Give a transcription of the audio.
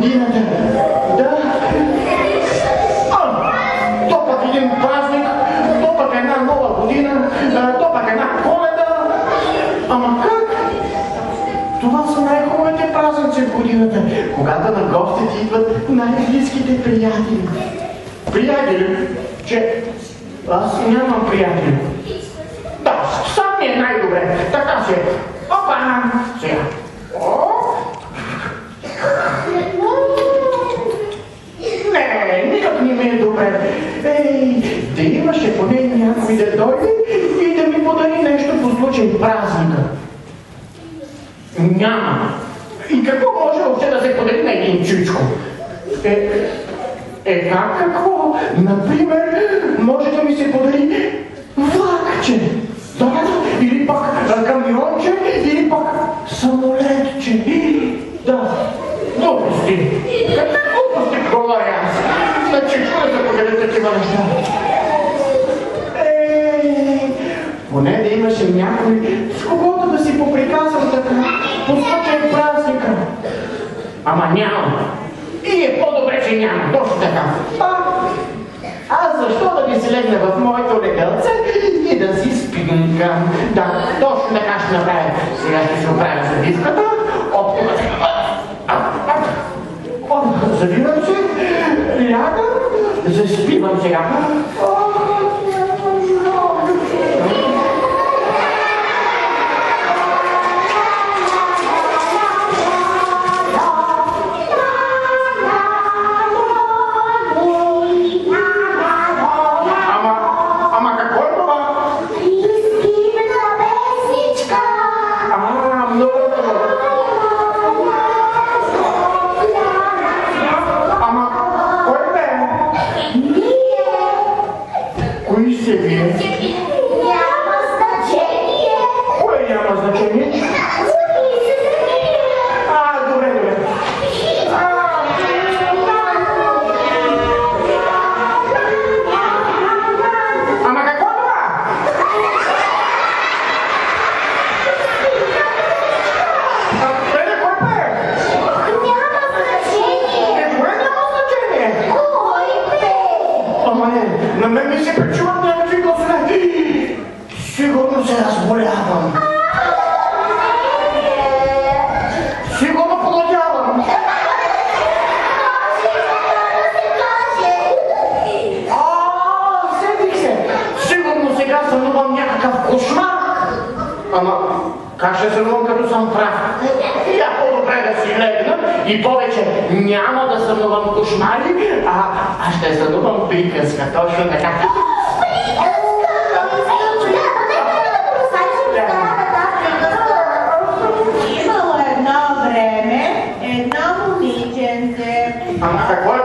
годината. Да. То пък един празник, то пък една нова година, то пък една Коледа. Ама как? Това са най-хубавите празници в годината, когато на гости ти идват най-близките приятели. Приятели? Че аз нямам приятели. Да, сам ми е най-добре. Така си е. Опа! Сега. Не, никак не ми е добре. Да имаше поне някой да дойде и да ми подари нещо по случай празника. Няма. И какво може въобще да се подари на един чичко? Как какво? Например, може да ми се подари влакче. Да, или пак камионче, или пак самолетче. Да, глупости. Какви глупости говоря аз? Значи, що да подаря такива неща? Поне да имаше някой, с когото да си поприказвам така, по случай празника. Ама няма. И е по-добре, че няма. Точно така. Аз защо да ми се легна в моето легалце и да си спинкам? Да, точно така ще направя. Сега ще се оправя завивката. Завивам се, лягам, заспивам сега. Как ще сънувам, като съм прав? Я по-добре да си легна и повече няма да сънувам кошмари, а ще сънувам приказка, точно така. Имало едно време, едно момиченце. Ама какво е